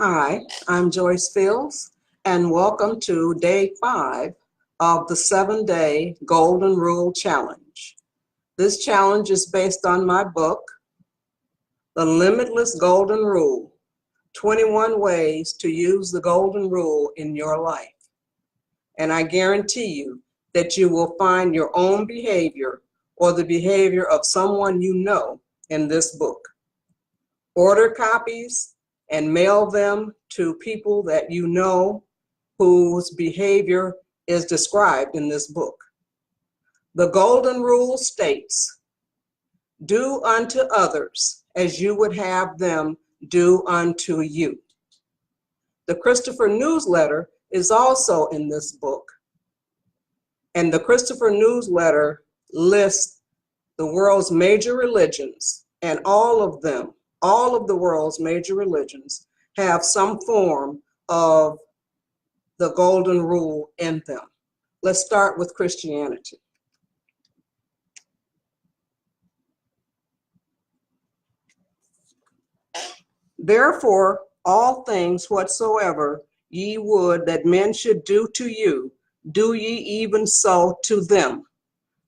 Hi, I'm Joyce Fields, and welcome to day 5 of the 7-day Golden Rule Challenge. This challenge is based on my book, The Limitless Golden Rule, 21 Ways to Use the Golden Rule in Your Life. And I guarantee you that you will find your own behavior or the behavior of someone you know in this book. Order copies and mail them to people that you know whose behavior is described in this book. The Golden Rule states, do unto others as you would have them do unto you. The Christopher newsletter is also in this book. And the Christopher newsletter lists the world's major religions, and all of the world's major religions have some form of the Golden Rule in them. Let's start with Christianity. Therefore, all things whatsoever ye would that men should do to you, do ye even so to them.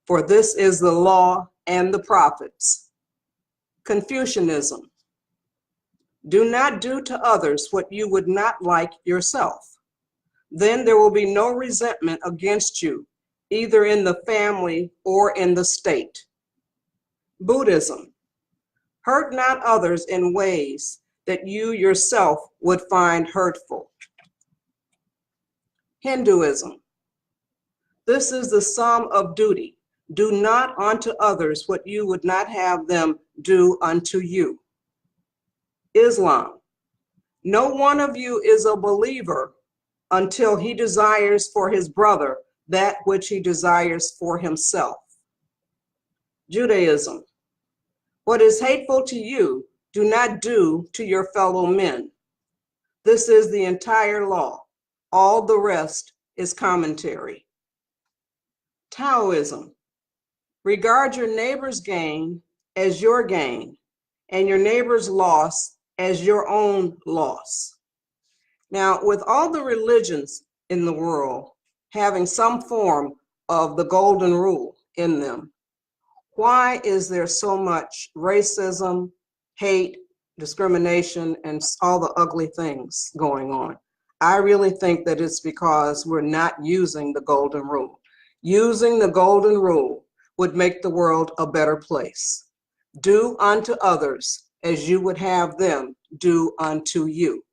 For this is the law and the prophets. Confucianism. Do not do to others what you would not like yourself. Then there will be no resentment against you, either in the family or in the state. Buddhism. Hurt not others in ways that you yourself would find hurtful. Hinduism. This is the sum of duty. Do not unto others what you would not have them do unto you. Islam. No one of you is a believer until he desires for his brother that which he desires for himself. Judaism. What is hateful to you, do not do to your fellow men. This is the entire law. All the rest is commentary. Taoism. Regard your neighbor's gain as your gain, and your neighbor's loss as your own loss. Now, with all the religions in the world having some form of the Golden Rule in them, why is there so much racism, hate, discrimination, and all the ugly things going on? I really think that it's because we're not using the Golden Rule. Using the Golden Rule would make the world a better place. Do unto others as you would have them do unto you.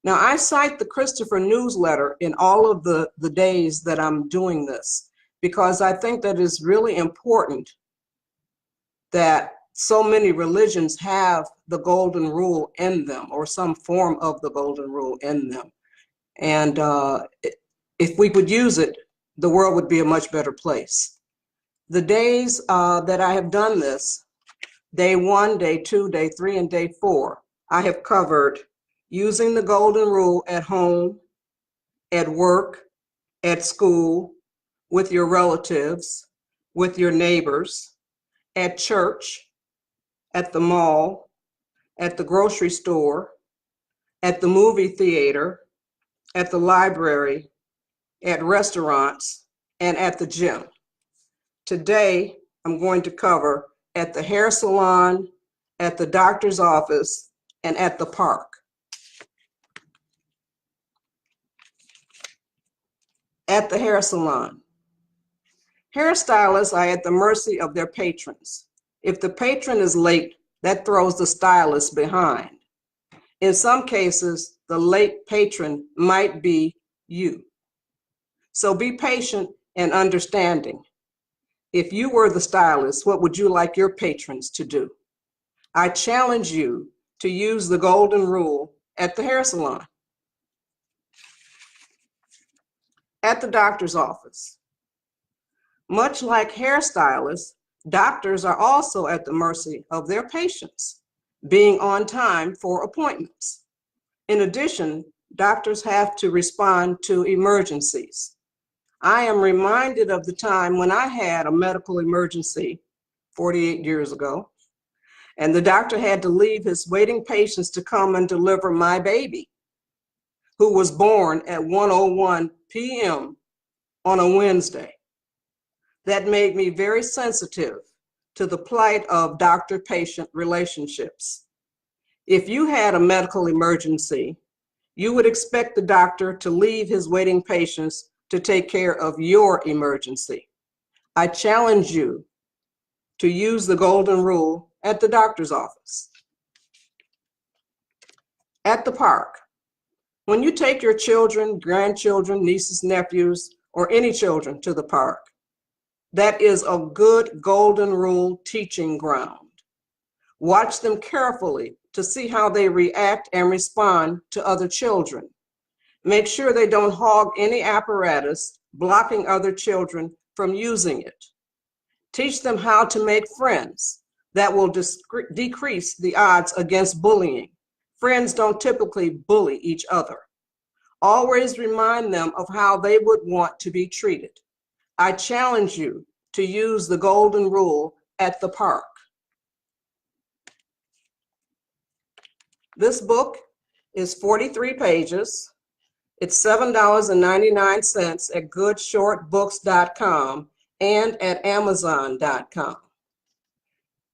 Now, I cite the Christopher newsletter in all of the days that I'm doing this, because I think that it's really important that so many religions have the Golden Rule in them, or some form of the Golden Rule in them. And if we would use it, the world would be a much better place. The days that I have done this, day 1, day 2, day 3, and day 4, I have covered using the Golden Rule at home, at work, at school, with your relatives, with your neighbors, at church, at the mall, at the grocery store, at the movie theater, at the library, at restaurants, and at the gym. Today, I'm going to cover at the hair salon, at the doctor's office, and at the park. At the hair salon. Hairstylists are at the mercy of their patrons. If the patron is late, that throws the stylist behind. In some cases, the late patron might be you. So be patient and understanding. If you were the stylist, what would you like your patrons to do? I challenge you to use the Golden Rule at the hair salon. At the doctor's office. Much like hairstylists, doctors are also at the mercy of their patients, being on time for appointments. In addition, doctors have to respond to emergencies. I am reminded of the time when I had a medical emergency 48 years ago, and the doctor had to leave his waiting patients to come and deliver my baby. who was born at 1:01 p.m. on a Wednesday. That made me very sensitive to the plight of doctor-patient relationships. If you had a medical emergency, you would expect the doctor to leave his waiting patients to take care of your emergency. I challenge you to use the golden rule at the doctor's office. At the park, when you take your children, grandchildren, nieces, nephews, or any children to the park, that is a good golden rule teaching ground. Watch them carefully to see how they react and respond to other children. Make sure they don't hog any apparatus blocking other children from using it. Teach them how to make friends that will decrease the odds against bullying. Friends don't typically bully each other. Always remind them of how they would want to be treated. I challenge you to use the golden rule at the park. This book is 43 pages. It's $7.99 at goodshortbooks.com and at amazon.com.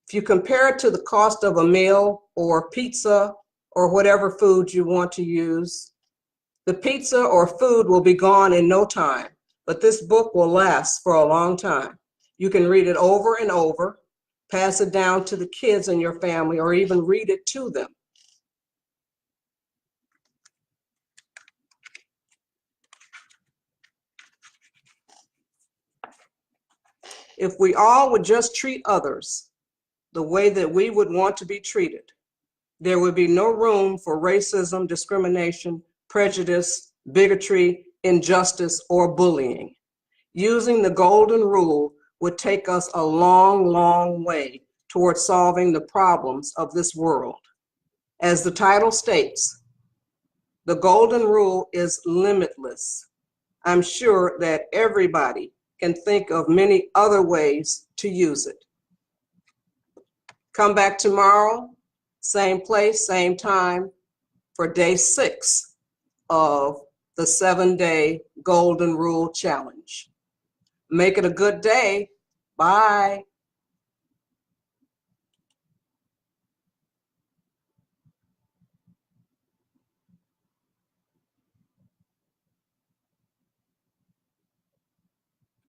If you compare it to the cost of a meal or pizza or whatever food you want to use, the pizza or food will be gone in no time, but this book will last for a long time. You can read it over and over, pass it down to the kids in your family, or even read it to them. If we all would just treat others the way that we would want to be treated, there would be no room for racism, discrimination, prejudice, bigotry, injustice, or bullying. Using the golden rule would take us a long, long way towards solving the problems of this world. As the title states, the golden rule is limitless. I'm sure that everybody can think of many other ways to use it. Come back tomorrow, same place, same time, for day 6 of the 7-day Golden Rule Challenge. Make it a good day. Bye.